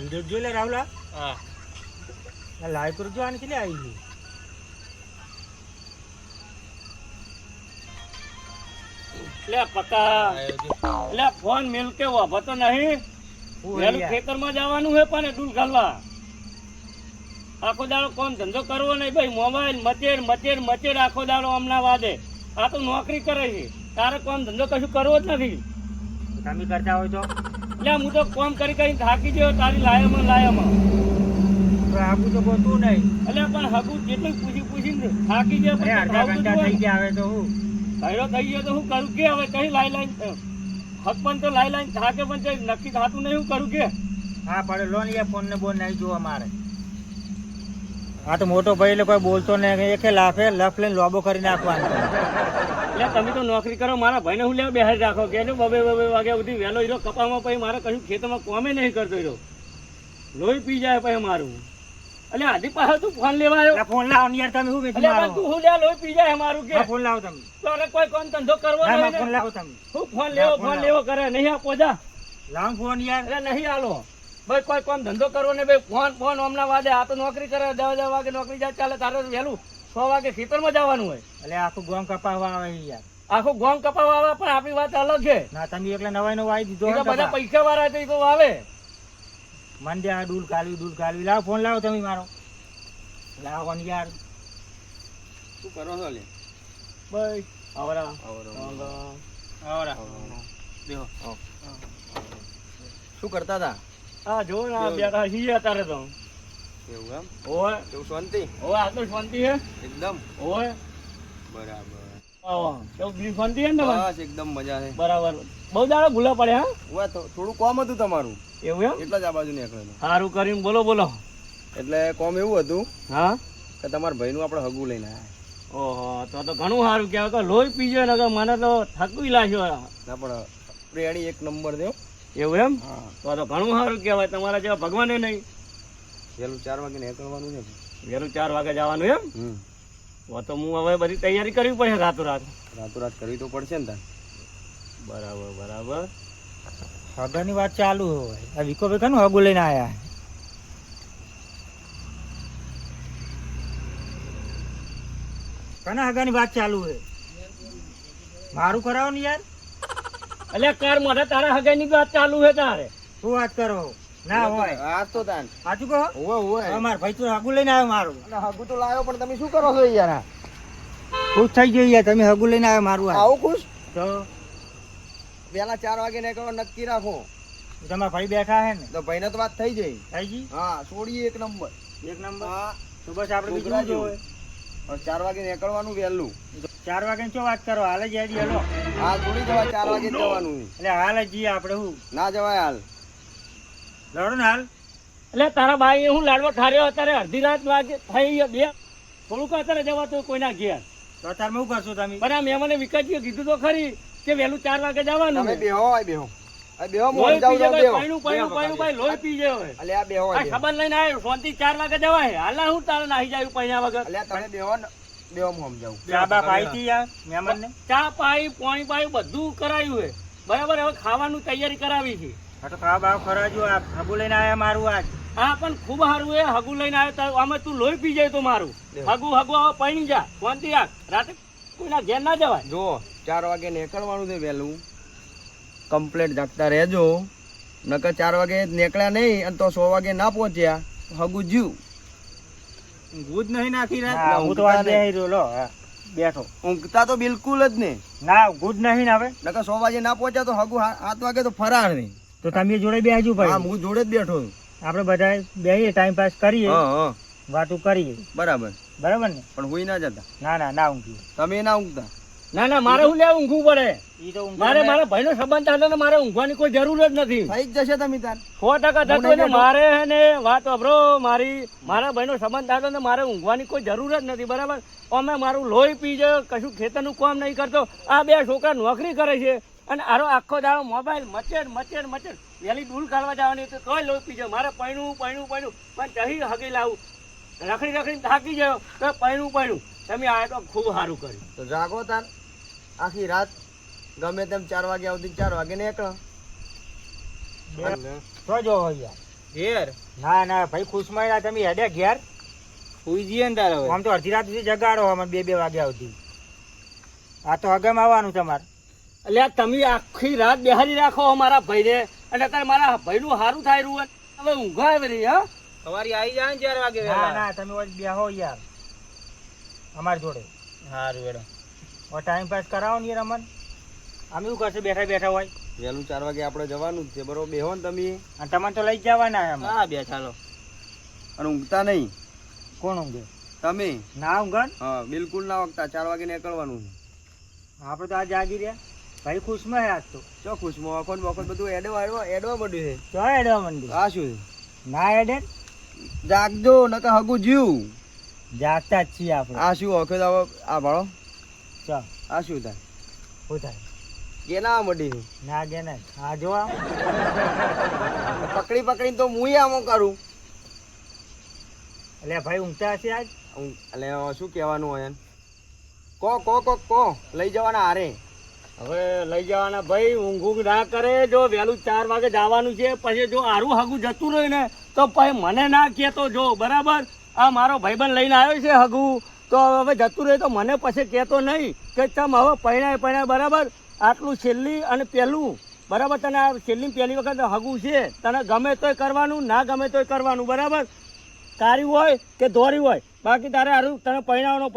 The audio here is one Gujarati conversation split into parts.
વિડીયો જોઈ લે રાવલા. હા લાઈવ પર જો આને કેટલી આવી ગઈ. લે પકા લે ફોન મેલ કે વાભો તો નહીં. મેલ ખેતરમાં જવાનું હે પણ ડૂલ ઘાલવા. આખો દાડો કોમ ધંધો કરવો નહીં ભાઈ. મોબાઈલ મચેર મચેર મચેર આખો દાડો હમણાં વાદે. આ તો નોકરી કરે છે, તારે કોમ ધંધો કશું કરવો જ નથી. તમે કરતા હોય તો લે હું તો કોમ કરી કરીને થાકી ગયો તારી લાયામાં. આગું તો ગોતું નહીં. એટલે પણ હગું જેટલું પૂછીને થાકી ગયો. અડધા ઘંટા થઈ ગયા હવે તો હું ભાઈરો થઈ ગયો તો હું કરું કે હવે કઈ લાઈન હક પણ તો લાઈન થાકે પણ કઈ નક્કી થતું નહીં. હું કરું કે હા પડે લોન યા ફોન ને બોન નહીં જોવા મારે. હા તો મોટો ભાઈ એટલે કોઈ બોલતો નહીં. એકે લાફે લફ લઈને લોબો કરી નાખવાનો. એટલે તમે તો નોકરી કરો, મારા ભાઈને હું લેવા બેહાડી રાખો કે બબે વાગ્યા સુધી વહેલો હીરો કપામાં પછી મારે કશું ખેતરમાં કોમે નહીં કરતો હીરો. લોહી પી જાય પછી મારું. એટલે આધી પાસે તું ફોન લેવા આવ્યો. ફોન લાવો ને યાર તમે. હું તું હું લે લોહી પી જાય મારું કે ફોન લાવો તમે. તો કોઈ કોમ ધંધો કરવો નહીં. ફોન લાવો તમે. હું ફોન લેવો કરે નહીં આપો જા. લાવો ફોન યાર. એટલે નહીં આલો ભાઈ. કોઈ કોમ ધંધો કરવો ને ભાઈ. ફોન હમણાં વાદે. આ તો નોકરી કરે 10 વાગે નોકરી જાય ચાલે. તારે વહેલું 6 વાગે ખેતરમાં જવાનું હોય. એટલે આખું ગોમ કપાવવા આવે યાર. આખું ગોમ કપાવવા આવે પણ આપણી વાત અલગ છે. ના તમે એકલા નવાઈ નો વાઈ દીધો. બધા પૈસા વાળા તો તો આવે. મંડે આ દૂલ કાલવી લાવો ફોન લાવો તમે મારો. લાવો ને યાર. શું કરો છો લે ભાઈ? આવરા દેખો શું કરતા હતા? આ જો ને આ બેઠા છીએ અત્યારે તો. એવું એમ? ઓય કેવું શાંતિ? ઓય આ તો શાંતિ છે એકદમ. ઓય બરાબર. કેવું બીજું શાંતિ છે ને તમારે? બસ એકદમ મજા છે. બરાબર. બહુ દાડો ભૂલા પડે હા? ઓય તો થોડું કોમ હતું તમારું એવું એમ? એટલે જ આ બાજુ નીકળેલો. સારું કરીને બોલો. એટલે કોમ એવું હતું હા કે તમારા ભાઈનું આપણે હગું લઈને આવ્યા. ઓહો તો ઘણું સારું કહેવાય. કે લોહી પીજો ને મને તો થકવી લાગ્યો. ના પણ પ્રેણી એક નંબર દો. એવું એમ? હા તો ઘણું સારું કહેવાય. તમારા જેવા ભગવાને નહીં. વહેલું 4 વાગે નીકળવાનું છે. વહેલું 4 વાગે જવાનું એમ? તો હું હવે બધી તૈયારી કરવી પડે રાતોરાત કરવી તો પડશે ને તાર. બરાબર. હગાની વાત ચાલુ હોય. આ વિકો ભાઈ કનું હગું લઈને આયા. કના હગાની વાત ચાલુ હે? મારું કરાવો ને યાર. એટલે કાર મોઢે તારા હગાઈની વાત ચાલુ છે તારે. શું વાત કરો? ના હોય આ તો તાન સાચું કહો. ઓય અમાર ભાઈ તો હગું લઈને આવ્યો મારું. અને હગું તો લાવ્યો પણ તમે શું કરો છો યાર? ખુશ થઈ ગયો યાર. તમે હગું લઈને આવ્યો મારું. આવું ખુશ તો પેલા 4 વાગે નીકળવા નક્કી રાખો. તમારા ભાઈ બેઠા હે ને તો ભાઈને તો વાત થઈ જાય. થઈ ગઈ હા છોડીએ એક નંબર. હા તો બસ આપણે બીજું જોઈએ. 4 વાગે નીકળવાનું વહેલું. 4 વાગે શું વાત કરો? હાલ જ યાદી હલો. હા થોડી જવા 4 વાગે જ જવાનું. એટલે હાલ જ જઈએ આપણે. હું ના જવાય હાલ. લડો ને હાલ. એટલે તારા ભાઈ હું લાડવો ઠાર્યો અત્યારે અડધી રાત વાગે થઈ બે થોડુંક અત્યારે જવાતું કોઈના ઘેર. તો તારમાં શું કરશો તમે? પણ આ મેં મને વિકાસજીએ કીધું તો ખરી કે વહેલું 4 વાગે જવાનું. તમે બેહો લોહી પી જાય ભાઈ લોહી પી જાય હવે. અલે આ બેહો ખબર લઈને આવ્યો શાંતિ 4 વાગે જવાય. હાલ હું તારે નાહી જાય પૈયા વગર. અલે તમે બેહો ને બેહો હું સમજાવું. ચા બા પાઈ હતી યાર મહેમાન ને? ચા પાઈ પાણી પાઈ બધું કરાયું છે બરાબર. હવે ખાવાનું તૈયારી કરાવી છે. હા તો ખાવા બાવ ખરાજો. આ હગું લઈને આવ્યા મારું આજ. હા પણ ખૂબ સારું એ હગું લઈને આવ્યો. આમાં તું લોહી પી જાય તો મારું હગું હવે પૈણી જા શાંતિ રાખ. રાતે કોઈના ઘેર ના જવાય. જો 4 વાગે નીકળવાનું છે વહેલું. કમ્પ્લેટ જાગતા રહેજો. નકર 4 વાગે નીકળ્યા નહીં અને તો 100 વાગે ના પહોંચ્યા હગું જીવ. ઊંઘ નહીં નાખી રાત. હું તો આજ બેહી રહ્યો લો બેઠો. ઊંઘતા તો બિલકુલ જ નહીં. ના ઊંઘ નહીં ને હવે. નકર 100 વાગે ના પહોંચ્યા તો હગું 7 વાગે તો ફરાર નહીં. તો તમે જોડે બેહજો ભાઈ. હા હું જોડે જ બેઠો છું. આપણે બધા બેહીએ ટાઈમ પાસ કરીએ. હા વાતો કરીએ. બરાબર ને? પણ હુઈ ના જતા. ના ઊંઘ્યું. તમે ના ઊંઘતા. ના મારે હું લેવા ઊંઘવું પડે. ઈ તો મારે મારા ભાઈનો સંબંધ થાય ને મારે ઊંઘવાની કોઈ જરૂર જ નથી. થઈ જ જશે તમે તાર 100% થતું ને મારે ને વાત વાપરો મારા ભાઈનો સંબંધ થાય ને મારે ઊંઘવાની કોઈ જરૂર જ નથી બરાબર. અમે મારું લોહી પી જાય કશું ખેતરનું કામ નહીં કરતો. આ 2 છોકરા નોકરી કરે છે અને આરો આખો દાડો મોબાઈલ મચેડ મચેડ મચેડ વહેલી ડૂલ કાઢવા જવાની તો તોય લોહી પી જાય મારે પૈણું પણ જહી હગી લાવું રખડી રખડીને થાકી ગયો તો પૈણું તમે આ તો ખૂબ સારું કર્યું. તો જાગો તાર આખી રાત ગમે તેમ 4 વાગે આવતી 4 વાગે નીકળો. તો જો યાર ઘેર ના ભાઈ ખુશમાં રહ્યા તમે હેડે ઘેર સુઈ જઈએ ને તારે આમ તો અડધી રાત સુધી જગાડો અમે 2 વાગે આવતી આ તો હગમ આવવાનું તમારે એટલે તમે આખી રાત બેહારી રાખો મારા ભાઈને અને અત્યારે મારા ભાઈનું સારું થાય રહ્યું હવે ઊંઘ આવે રહી હા સવારે આવી જાય ને 4 વાગે ના તમે બેહો યાર અમારી જોડે સારું વેડો ટાઈમ પાસ કરાવો ને યાર અમન અમે શું કરશે બેઠા હોય વહેલું 4 વાગે આપણે જવાનું જ છે બરોબર. બેહો ને તમે. અને તમને તો લઈ જ જવાના એમ હા બે ચાલો. અને ઊંઘતા નહીં. કોણ ઊંઘે તમે. ના ઊંઘન હા બિલકુલ ના ઊંઘતા. 4 વાગે નીકળવાનું છે. આપણે તો આ જાગી રહ્યા ભાઈ ખુશમાં હે આજ તો ચો ખુશમાં વખત બધું એડવા મળ્યું છે. ચો એડવા મંડી આ શું છે? ના એડે જાગજો નકર હગું જીવ. જાગતા જ છીએ આપણે આ શું વખત આવો આ ભાળો ચો આ શું થાય શું થાય કે ના મળી છે ના ગે ને આ જો પકડીને તો હું આમ કરું. એટલે ભાઈ ઊંઘતા હશે આજ એટલે શું કહેવાનું હોય એમ? કો લઈ જવાના હારે. હવે લઈ જવાના ભાઈ ઊંઘ ના કરે જો વહેલું 4 વાગે જવાનું છે પછી જો આરું હગું જતું રહ્યું ને તો પછી મને ના કહેતો જો બરાબર આ મારો ભાઈબંધ લઈને આવ્યો છે હગું તો હવે જતું રહે તો મને પછી કહેતો નહીં કે તમે હવે પૈણા બરાબર આટલું છેલ્લી અને પહેલું બરાબર તને આ છેલ્લી પહેલી વખત હગું છે તને ગમે તોય કરવાનું ના ગમે તોય કરવાનું બરાબર તારી હોય કે દોરી હોય બાકી તારે હારું તને પૈણાવાનો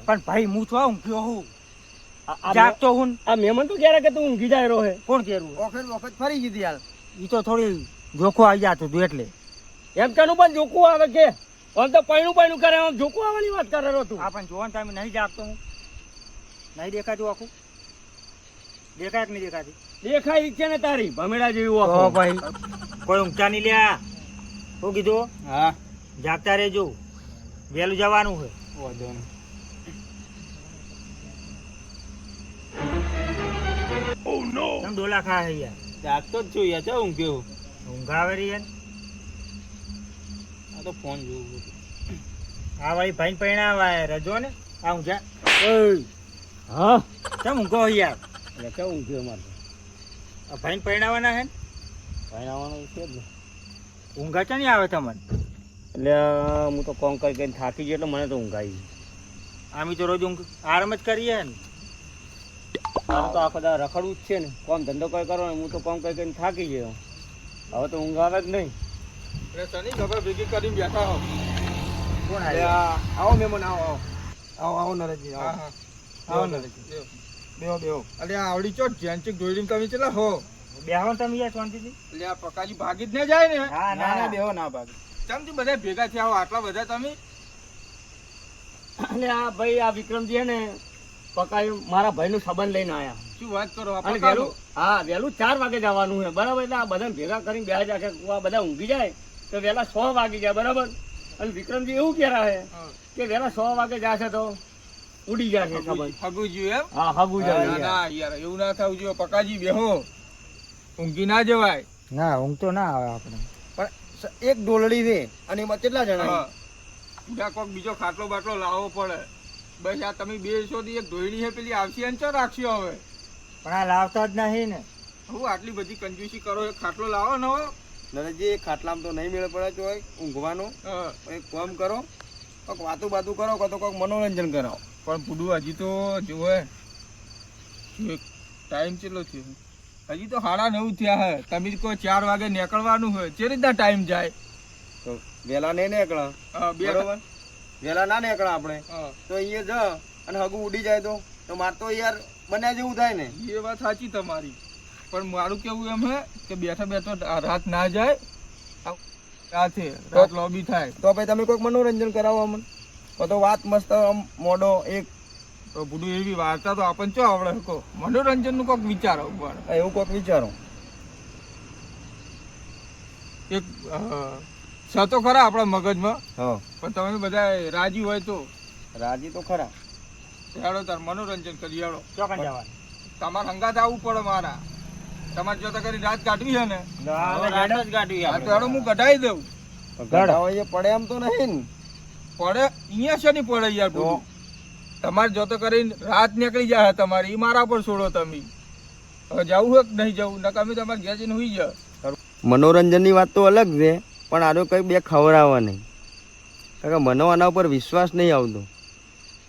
પણ ભાઈ હું તો ઊંઘ્યો હું આ જાગતો હું આ મહેમાન તો ક્યારે કે તું ઊંઘી જાય રહે કોણ કેરું વખત ફરી જીધી હાલ. ઈ તો થોડી જોખો આવી જતું હતું એટલે એમ તેનું પણ જોકું આવે કે આમ તો પૈણું કરે આમ જોકું આવવાની વાત કરે તું આ પણ જોવાનું ટાઈમે નહીં જાગતો હું નહીં દેખાતું આખું દેખાય કે નહીં દેખાતી દેખાય છે ને તારી ભમેડા જેવી તો આંખો. ભાઈ કોઈ ઊંઘતા નહીં લ્યા શું કીધું હા જાગતા રહેજો વહેલું જવાનું છે વાંધો નહીં. તમે ડોલા ખા છે યાર જાગતો જ છું યાર. ચો ઊંઘ્યો. ઊંઘ આવે રહી યાર આ તો ફોન જોવું. આ વાળી ભાઈ પૈણા રજો ને આ ઊંઘ્યા હા કેમ ઊંઘો યાર એટલે કેવું ઊંઘ્યું અમારે આ ભાઈ પૈણાવાના છે ને ભણાવવાનું છે જ ને ઊંઘ છે નહીં આવે તમને એટલે હું તો કોમ કરીને થાકી ગયો એટલે મને તો ઊંઘ આવી આમ તો રોજ ઊંઘ આરામ જ કરીએ ને મારે તો આખો દાડો રખડવું જ છે ને કોમ ધંધો કોઈ કરો ને હું તો કોમ કરીને થાકી ગયો હવે તો ઊંઘ આવે જ નહીં શનિ ખબર ભેગી કરીને બેઠા હો. કોણ અરે આવ્યા આવો મહેમાન આવો નરેશજી આવો નરેશજી બેહો. અરે આવડી ચો જેન્ચિક જોઈડીને તમે ચેલા હો બેહો ને તમે યાર શાંતિથી એટલે આ પકાજી ભાગી જ ને જાય ને ના બેહો ના ભાગ. ચમથી બધા ભેગા થયા હો આટલા બધા તમે અને આ ભાઈ આ વિક્રમજી હે ને પકાઈ મારા ભાઈનું સંબંધ લઈને આવ્યા શું વાત કરો આ અને પકાનું? વહેલું 4 વાગે જવાનું છે બરાબર એટલે આ બધાને ભેગા કરીને બેસી જાય કે આ બધા ઊંઘી જાય તો વહેલા 6 વાગી જાય બરાબર અને વિક્રમજી એવું કહેરા છે હા. કે વહેલા 6 વાગે જશે તો ઉડી જશે સંબંધ હગુજી એમ હા હગું ના, જાય ના યાર એવું ના થવું જોઈએ પકાજી બેહો ઊંઘી ના જવાય ના ઊંઘ તો ના આવે આપણે પણ એક ડોલડી રે અને એમાં કેટલા જણા હા. બીજા કોક બીજો ખાટલો બાટલો લાવવો પડે બસ આ તમે બે છો થી એક ધોઈડી છે પેલી આવશે અને ચો રાખશો હવે પણ આ લાવતા જ નહીં ને હું આટલી બધી કંજૂસી કરો એક ખાટલો લાવો ને હવે. નરેશજી ખાટલામાં તો નહીં મેળ પડે ચોય ઊંઘવાનું. હા. એક કામ કરો કોક વાતું કરો કાં તો કોક મનોરંજન કરાવો. પણ પુડું હજી તો જોવે ટાઈમ કેટલો થયો હજી તો 9:30 થયા હે તમે કોઈ 4 વાગે નીકળવાનું હોય જે રીતના ટાઈમ જાય તો વહેલા નહીં નીકળે હા, બે બરોબર. વહેલા ના નીકળે આપણે હા. તો અહીંયા જ અને હગું ઉડી જાય તો માર તો યાર બન્યા જેવું થાય ને. એ વાત સાચી તમારી પણ મારું કેવું એમ હે કે બેઠા બેઠા રાત ના જાય રાતે રાત લોબી થાય તો પછી તમે કોઈક મનોરંજન કરાવો અમને તો વાત મસ્ત આમ મોડો એક તો બુડું એવી વાર્તા તો આપણને ચો આવડે કો મનોરંજન નું કોઈક વિચારો ઉપર એવું કોઈક વિચારો. એક છે તો ખરા આપણા મગજમાં હા પણ તમે બધા રાજી હોય તો રાજી તો ખરા. હેડો તાર મનોરંજન કરી હેડો ચોકન જવાનું તમારે હંગાત આવવું પડે મારા. તમારે જો તો કરી રાત કાઢવી છે ને રાત જ કાઢવી હા, તો આપણે. હેડો હું કઢાઈ દઉં. ગઢાવા એ પડે એમ તો નહીં ને. પડે અહીંયા છે નહીં પડે યાર બધું. તમારે જો તો કરીને રાત નીકળી જાય તમારી, ઈ મારા પર છોડો તમે. હવે જવું હોય કે નહીં જવું, નકર અમે તમારે ઘેર જઈને હુઈ જાઓ. મનોરંજનની વાત તો અલગ છે, પણ આનો કંઈ બે ખવડાવવા નહીં. કારણ કે મને આના ઉપર વિશ્વાસ નહીં આવતો.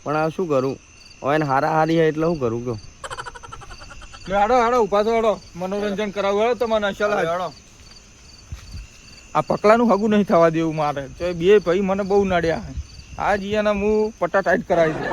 પણ આ શું કરું, હવે એને હારા હારી છે એટલે શું કરું કહો. લે હેડો હેડો ઉભા થો હેડો, મનોરંજન કરાવું હેડો તમારે અસલ હેડો. આ પકલાનું હગું નહીં થવા દેવું મારે. તો એ બે ભાઈ મને બહુ નડ્યા. આ જીયાને હું પટ્ટા ટાઈટ કરાવી દઉં.